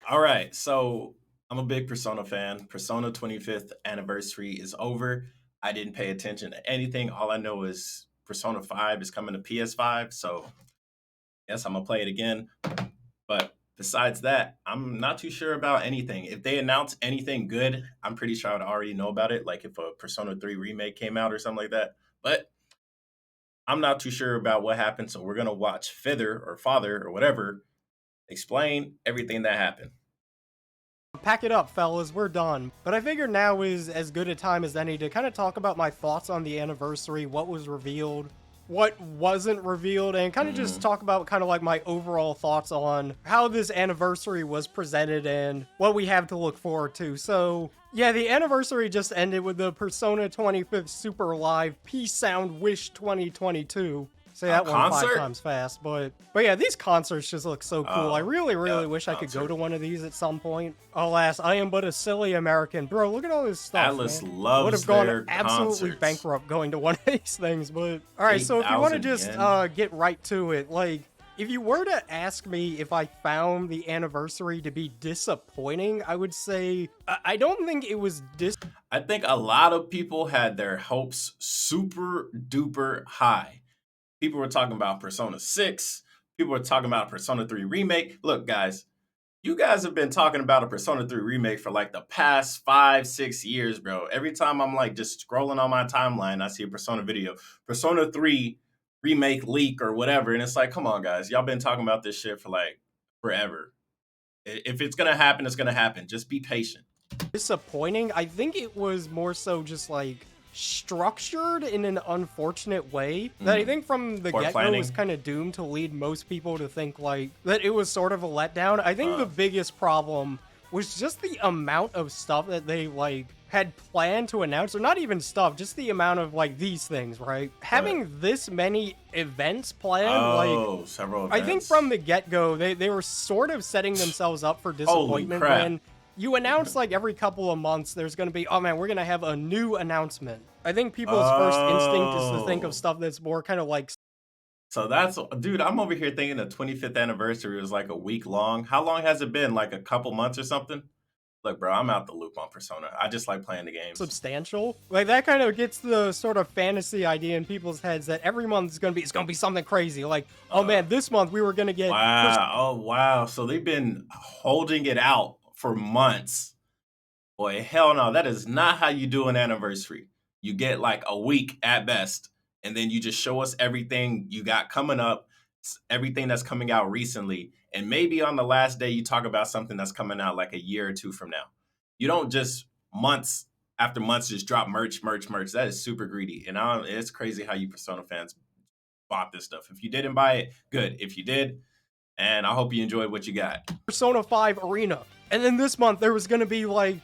All right, so I'm a big Persona fan. Persona 25th anniversary is over. I didn't pay attention to anything. All I know is Persona 5 is coming to PS5, so yes, I'm gonna play it again. But besides that, I'm not too sure about anything. If they announce anything good, I'm pretty sure I'd already know about it. Like if a Persona 3 remake came out or something like that. But I'm not too sure about what happened, so we're gonna watch Fither or Father or whatever explain everything that happened. Pack it up, fellas, we're done. But I figured now is as good a time as any to kind of talk about my thoughts on the anniversary, what was revealed, what wasn't revealed, and kind of just Mhm. talk about kind of like my overall thoughts on how this anniversary was presented and what we have to look forward to. So, yeah, the anniversary just ended with the Persona 25th Super Live Peace Sound Wish 2022. Say A that one five concert? times fast, but yeah, these concerts just look so cool. I Oh, really, really yeah, wish I could go concert. to one of these at some point. Alas, I am but a silly American. Bro, look at all this stuff, Atlas man. I would have loves gone their absolutely concerts. bankrupt going to one of these things, but alright, so if you want to 8,000 just yen. get right to it, like, if you were to ask me if I found the anniversary to be disappointing, I would say I don't think it was I think a lot of people had their hopes super duper high. People were talking about Persona 6. People were talking about Persona 3 remake. Look, guys, you guys have been talking about a Persona 3 remake for like the past 5, 6 years, bro. Every time I'm like just scrolling on my timeline, I see a Persona video, Persona 3 remake leak or whatever. And it's like, come on, guys. Y'all been talking about this shit for like forever. If it's going to happen, it's going to happen. Just be patient. disappointing. I think it was more so just like structured in an unfortunate way that I Mm. think from the Poor get-go was planning. kind of doomed to lead most people to think like that it was sort of a letdown. I think the Uh, biggest problem was just the amount of stuff that they like had planned to announce, or not even stuff, just the amount of like these things, right? what? Having this many events planned, like Oh, several I think from events. the get-go, they were sort of setting themselves up for Holy disappointment crap. when you announce like every couple of months there's going to be, oh man, we're going to have a new announcement. I think people's first instinct is to think of Oh. stuff that's more kind of like So that's dude, I'm over here thinking the 25th anniversary was like a week long. How long has it been? Like a couple months or something? Look, bro, I'm out the loop on Persona. I just like playing the games. substantial. Like that kind of gets the sort of fantasy idea in people's heads that every month is going to be, it's going to be something crazy. Like, oh Uh, man, this month we were going to get wow. Oh, wow. So they've been holding it out for months. Boy, hell no. That is not how you do an anniversary. You get like a week at best, and then you just show us everything you got coming up, everything that's coming out recently. And maybe on the last day, you talk about something that's coming out like a year or two from now. You don't just months after months just drop merch, merch, merch. That is super greedy. And it's crazy how you Persona fans bought this stuff. If you didn't buy it, good. If you did, and I hope you enjoyed what you got. Persona 5 Arena. And then this month there was going to be like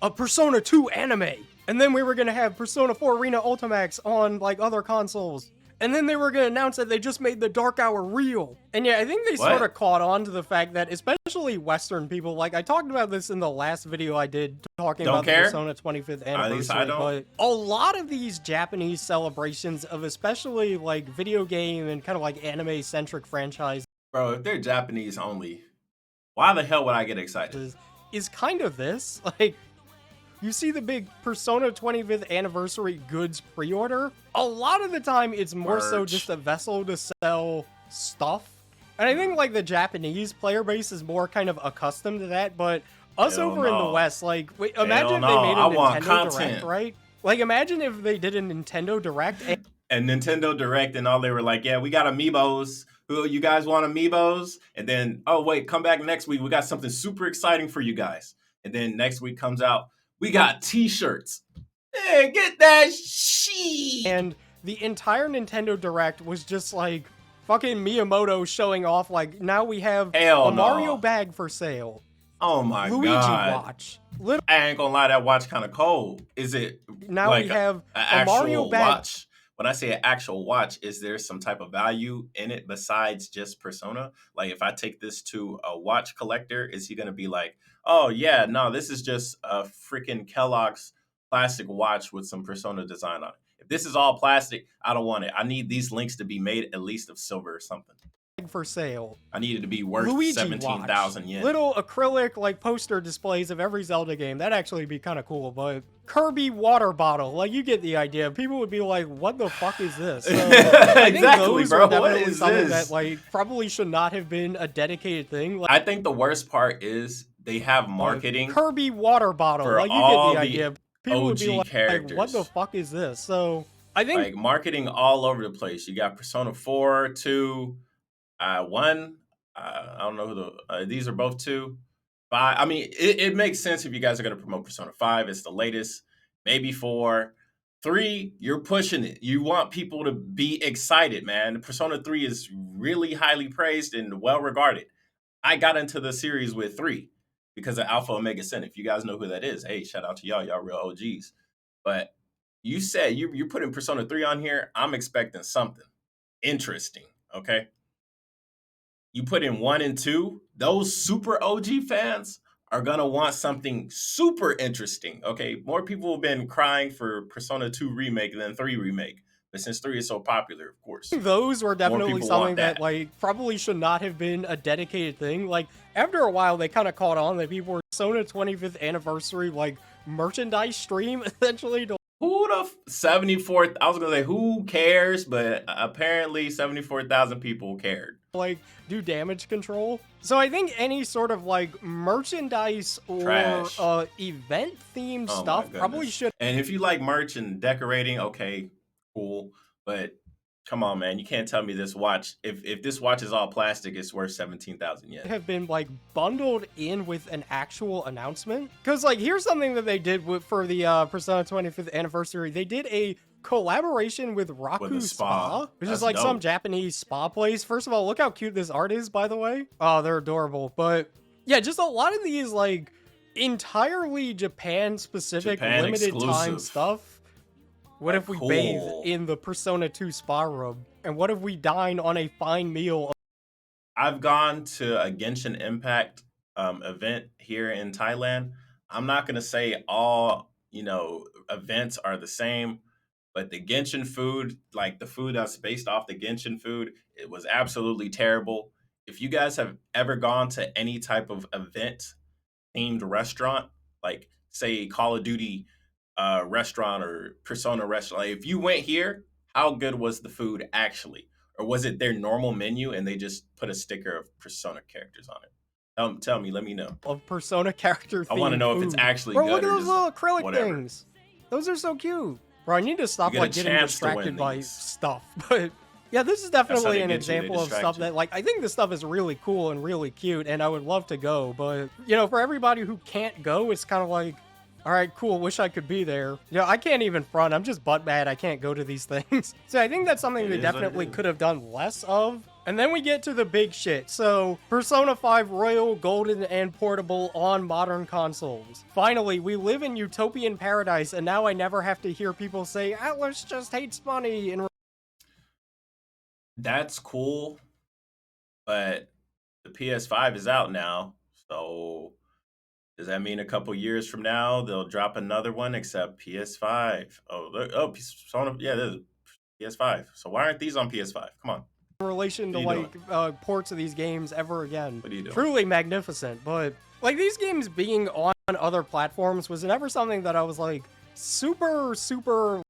a Persona 2 anime. And then we were going to have Persona 4 Arena Ultimax on like other consoles. And then they were going to announce that they just made the Dark Hour real. And yeah, I think they sort What? of caught on to the fact that especially Western people, like I talked about this in the last video I did talking Don't about the care? Persona 25th At least I anniversary, don't. but a lot of these Japanese celebrations of especially like video game and kind of like anime centric franchises Bro, if they're Japanese only, why the hell would I get excited? is kind of this. Like, you see the big Persona 25th anniversary goods pre-order, a lot of the time it's more so just Merch. a vessel to sell stuff. And I think Mm, like the Japanese player base is more kind of accustomed to that, but us hell over in the no. West, like, wait, Hell imagine if no. they made a I want Nintendo Direct, content. right? Like, imagine if they did a Nintendo Direct and And Nintendo Direct and all they were like, yeah, we got amiibos. Who you guys want amiibos? And then, oh wait, come back next week. We got something super exciting for you guys. And then next week comes out, we got t-shirts. Hey, get that sheet. and the entire Nintendo Direct was just like fucking Miyamoto showing off, like, now we have Hell a Mario no. bag for sale, Oh my Luigi god. watch. I ain't gonna lie, that watch kind of cold. Is it Now we like an have a Mario actual bag. watch? When I say an actual watch, is there some type of value in it besides just Persona? Like, if I take this to a watch collector, is he gonna be like, "Oh yeah, no, this is just a freaking Kellogg's plastic watch with some Persona design on it"? If this is all plastic, I don't want it. I need these links to be made at least of silver or something. for sale. I needed to be worth Luigi 17,000 Watch. yen. Little acrylic like poster displays of every Zelda game. That'd actually be kind of cool. But Kirby water bottle, like you get the idea. People would be like, "What the fuck is this?" So, I think Exactly, those bro. are definitely What is something this? that like probably should not have been a dedicated thing. Like, I think the worst part is they have marketing Kirby water bottle, for like you all get the the idea. People would be OG like, characters. "What the fuck is this?" So I think Like marketing all over the place. You got Persona 4, 2, 1. I don't know who these are both 2. 5. I mean, it makes sense if you guys are going to promote Persona 5. It's the latest. Maybe 4. 3, you're pushing it. You want people to be excited, man. Persona 3 is really highly praised and well regarded. I got into the series with 3 because of Alpha Omega Sin. If you guys know who that is, hey, shout out to y'all. Y'all real OGs. But you said you're putting Persona 3 on here. I'm expecting something interesting. Okay. You put in 1 and 2, those super OG fans are gonna want something super interesting. Okay. More people have been crying for Persona 2 remake than 3 remake. But since 3 is so popular, of course. those were definitely people something want that that. like probably should not have been a dedicated thing. Like after a while, they kind of caught on that people were Persona 25th anniversary like merchandise stream essentially to Who the 74? I was gonna say who cares, but apparently 74,000 people cared. like do damage control. So I think any sort of like merchandise or Trash. event themed Oh my stuff probably goodness. should And if you like merch and decorating, okay, cool. But come on, man, you can't tell me this watch. If this watch is all plastic, it's worth 17,000 yen. have been like bundled in with an actual announcement. Because like here's something that they did for the Persona 25th anniversary. They did a collaboration with Raku a spa. Spa, which That's is like some dope. Japanese spa place. First of all, look how cute this art is, by the way. Oh, they're adorable. But yeah, just a lot of these like entirely Japan specific Japan limited time exclusive. stuff. What if we Cool. bathe in the Persona 2 spa room? And what if we dine on a fine meal? I've gone to a Genshin Impact event here in Thailand. I'm not gonna say all events are the same, but the Genshin food, like the food that's based off the Genshin food, it was absolutely terrible. If you guys have ever gone to any type of event themed restaurant, like say Call of Duty restaurant or Persona restaurant, like, if you went here, how good was the food actually? Or was it their normal menu and they just put a sticker of Persona characters on it? Tell me, let me know. Of Persona character I want to themed know if it's food. actually Bro, good look at or those just little acrylic whatever. things. Those are so cute. Bro, I need to stop You get a like getting chance to win distracted by these. stuff. But yeah, this is how definitely they an get you, they example of distract stuff you. that like I think this stuff is really cool and really cute and I would love to go, but for everybody who can't go, it's kind of like, all right, cool, wish I could be there. Yeah, I can't even front. I'm just butt mad I can't go to these things. So I think that's something It they is what it definitely is. could have done less of. And then we get to the big shit. So, Persona 5 Royal, Golden, and Portable on modern consoles. Finally, we live in utopian paradise, and now I never have to hear people say, Atlas just hates money. And That's cool, but the PS5 is out now, so does that mean a couple years from now they'll drop another one except PS5? Oh, look, Persona, yeah, there's PS5. So why aren't these on PS5? Come on, relation to What are you like ports of these games ever again. What are you doing? Truly magnificent, but like these games being on other platforms was never something that I was like super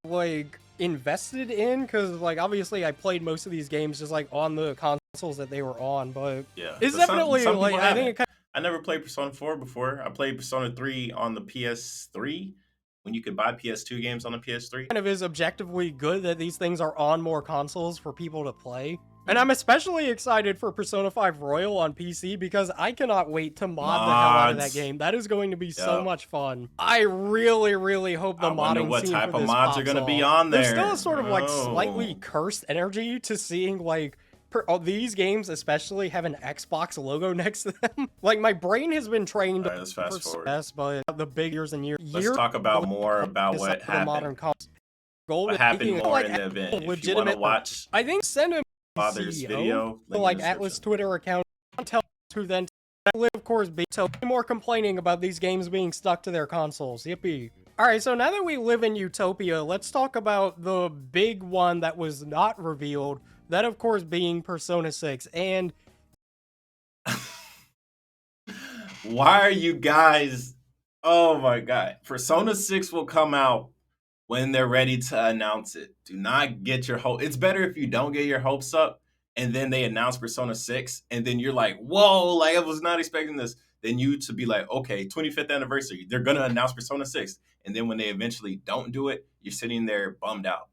like invested in, because like obviously I played most of these games just like on the consoles that they were on, but Yeah, it's but some definitely people like I think it haven't. I never played Persona 4 before. I played Persona 3 on the PS3 when you could buy PS2 games on the PS3. kind of is objectively good that these things are on more consoles for people to play. And I'm especially excited for Persona 5 Royal on PC because I cannot wait to mod the hell out of that Mods. game. That is going to be so Yep. much fun. I really hope the I wonder modding what scene type for of this mods are pops gonna be off. on there. There's still a sort of like slightly Oh. cursed energy to seeing like these games especially have an Xbox logo next to them. Like my brain has been trained All right, let's fast for forward. success, but the big years and years. Let's talk about more about what happened. Modern consoles. Gold What is happened making, more like, in the event. If you want to legitimate- watch I think send him Father's CEO, video, link in like the Atlas description. Twitter account, tell who then live, of course, be so more complaining about these games being stuck to their consoles. Yippee. Alright, so now that we live in Utopia, let's talk about the big one that was not revealed, That, of course, being Persona 6. And why are you guys? Oh my god. Persona 6 will come out when they're ready to announce it. Do not get your hope. It's better if you don't get your hopes up and then they announce Persona 6 and then you're like, whoa, like I was not expecting this. Then you to be like, okay, 25th anniversary, they're gonna announce Persona 6. And then when they eventually don't do it, you're sitting there bummed out.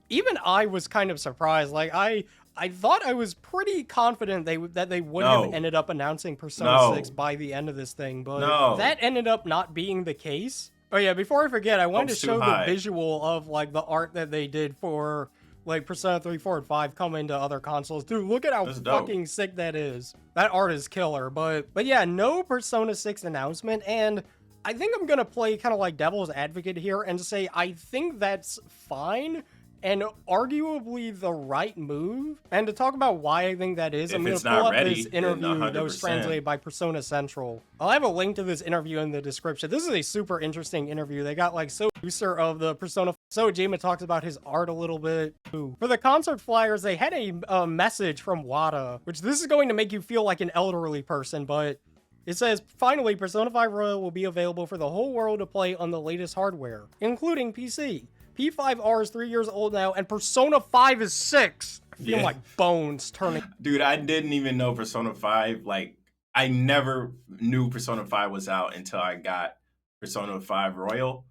even I was kind of surprised. Like, I thought I was pretty confident that they would have No. ended up announcing Persona No. 6 by the end of this thing, but No. that ended up not being the case. Oh yeah, before I forget, I wanted Hopes to too show the high. visual of like the art that they did for like Persona 3, 4, and 5 coming to other consoles. Dude, look at how That's dope. fucking sick that is. That art is killer. But yeah, no Persona 6 announcement, and I think I'm gonna play kind of like devil's advocate here and say I think that's fine and arguably the right move. And to talk about why I think that is, If I'm going to it's pull not up ready, this then interview that was 100%. translated by Persona Central. I'll have a link to this interview in the description. This is a super interesting interview. They got like producer of the Persona. Sojima talks about his art a little bit. For the concert flyers, they had a message from Wada, which this is going to make you feel like an elderly person, but it says, finally, Persona 5 Royal will be available for the whole world to play on the latest hardware, including PC. P5R is 3 years old now, and Persona 5 is 6. I feel Yeah. like bones turning. Dude, I didn't even know Persona 5. Like, I never knew Persona 5 was out until I got Persona 5 Royal.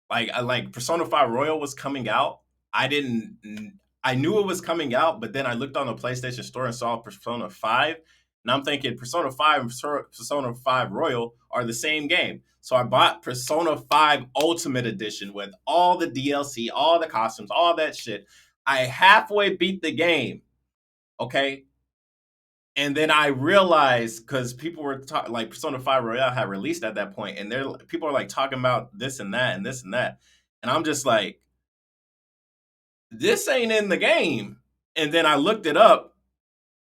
Like Persona 5 Royal was coming out. I knew it was coming out, but then I looked on the PlayStation Store and saw Persona 5. And I'm thinking Persona 5 and Persona 5 Royal are the same game. So I bought Persona 5 Ultimate Edition with all the DLC, all the costumes, all that shit. I halfway beat the game. Okay. And then I realized because people were like Persona 5 Royale had released at that point, and people are like talking about this and that and this and that. And I'm just like, this ain't in the game. And then I looked it up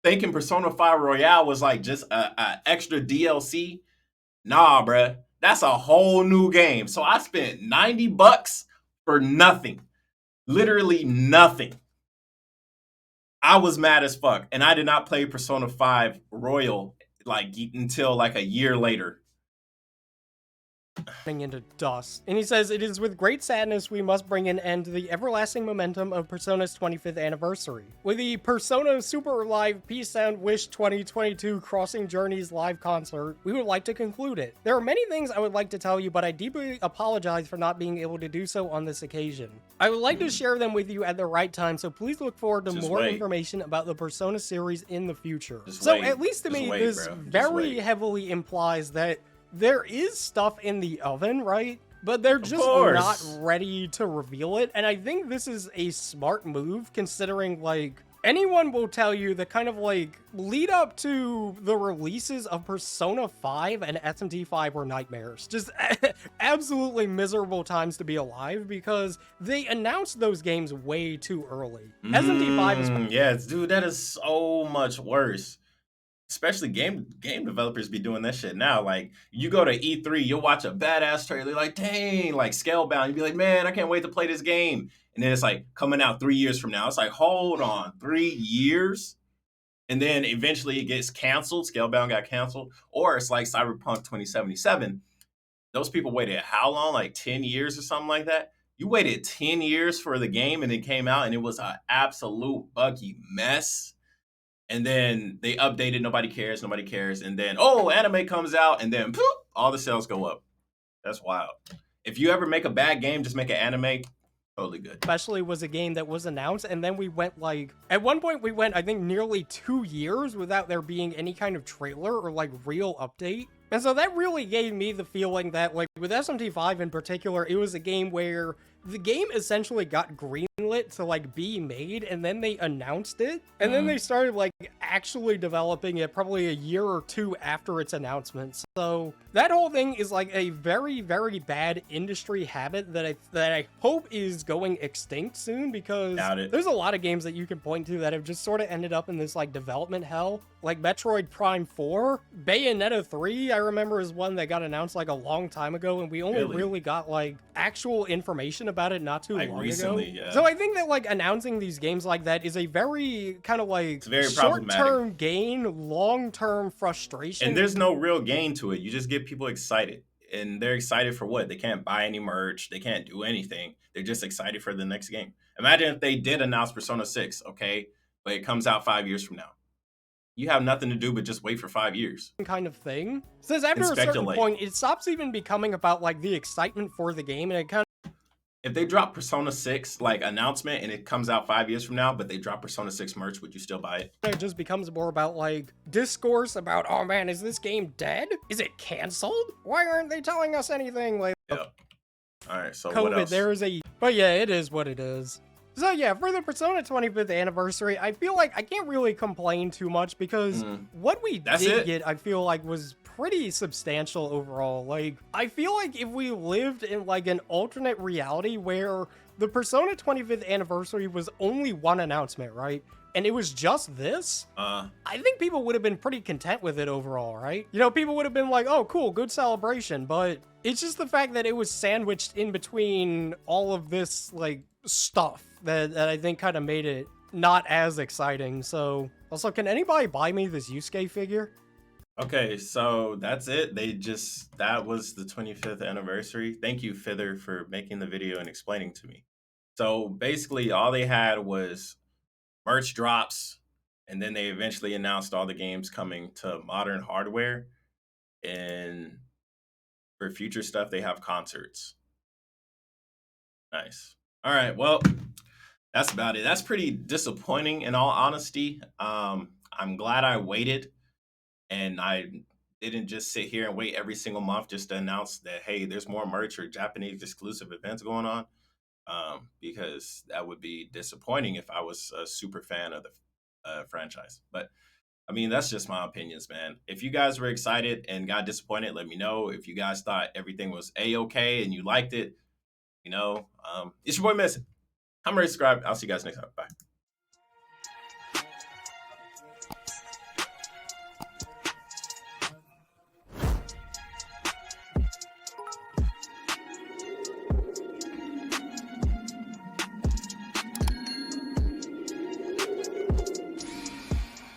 thinking Persona 5 Royale was like just a extra DLC. Nah, bruh. That's a whole new game. So I spent $90 for nothing. Literally nothing. I was mad as fuck. And I did not play Persona 5 Royal like until like a year later. Into dust. And he says, it is with great sadness we must bring an end to the everlasting momentum of Persona's 25th anniversary. With the Persona Super Live Peace Sound Wish 2022 Crossing Journeys live concert, we would like to conclude it. There are many things I would like to tell you, but I deeply apologize for not being able to do so on this occasion. I would like to share them with you at the right time, so please look forward to Just more wait. information about the Persona series in the future. Just So wait. at least to Just me, wait, this bro. Just very wait. heavily implies that there is stuff in the oven, right? But they're just course. not ready to reveal it. And I think this is a smart move considering, like, anyone will tell you the kind of, like, lead up to the releases of Persona 5 and SMT 5 were nightmares. Just absolutely miserable times to be alive because they announced those games way too early. SMT 5 is yes, dude, that is so much worse. Especially game developers be doing that shit now. Like, you go to E3, you'll watch a badass trailer, like, dang, like Scalebound. You'd be like, man, I can't wait to play this game. And then it's like coming out 3 years from now. It's like, hold on, 3 years? And then eventually it gets canceled. Scalebound got canceled. Or it's like Cyberpunk 2077. Those people waited how long? Like 10 years or something like that? You waited 10 years for the game and it came out and it was an absolute buggy mess. And then they updated, nobody cares. And then, oh, anime comes out, and then poof, all the sales go up. That's wild. If you ever make a bad game, just make an anime, totally good. especially was a game that was announced, and then we went like at one point we went I think nearly 2 years without there being any kind of trailer or like real update. And so that really gave me the feeling that, like, with SMT5 in particular, it was a game where the game essentially got greenlit to, like, be made, and then they announced it, and then they started, like, actually developing it probably a year or two after its announcement. So that whole thing is, like, a very, very bad industry habit that I hope is going extinct soon, because Doubt it. there's a lot of games that you can point to that have just sort of ended up in this, like, development hell. Like Metroid Prime 4, Bayonetta 3, I remember is one that got announced like a long time ago, and we only really got like actual information about it not too Like long recently, ago. yeah. So I think that like announcing these games like that is a very kind of like It's very problematic. short-term gain, long-term frustration. And there's no real gain to it. You just get people excited. And they're excited for what? They can't buy any merch. They can't do anything. They're just excited for the next game. Imagine if they did announce Persona 6, okay, but it comes out 5 years from now. You have nothing to do but just wait for 5 years. Kind of thing. Says after a certain speculate. point, it stops even becoming about like the excitement for the game, and it kind If they drop Persona 6 like announcement and it comes out 5 years from now, but they drop Persona 6 merch, would you still buy it? of just becomes more about like discourse about, oh man, is this game dead? Is it canceled? Why aren't they telling us anything? Like Yeah. All right, so what COVID, else? there is a, but yeah, it is what it is. So yeah, for the Persona 25th anniversary, I feel like I can't really complain too much because what we That's did it? get, I feel like was pretty substantial overall. Like, I feel like if we lived in like an alternate reality where the Persona 25th anniversary was only one announcement, right? And it was just this, I think people would have been pretty content with it overall, right? You know, people would have been like, oh, cool, good celebration. But it's just the fact that it was sandwiched in between all of this, like, stuff that I think kind of made it not as exciting. So, also, can anybody buy me this Yusuke figure? Okay, so that's it. That was the 25th anniversary. Thank you, Fither, for making the video and explaining to me. So basically, all they had was merch drops, and then they eventually announced all the games coming to modern hardware. And for future stuff, they have concerts. Nice. All right, well, that's about it. That's pretty disappointing in all honesty. I'm glad I waited and I didn't just sit here and wait every single month just to announce that, hey, there's more merch or Japanese exclusive events going on. Because that would be disappointing if I was a super fan of the franchise. But I mean, that's just my opinions, man. If you guys were excited and got disappointed, let me know. If you guys thought everything was A-okay and you liked it, it's your boy Messi. I'm ready to subscribe. I'll see you guys next time. Bye.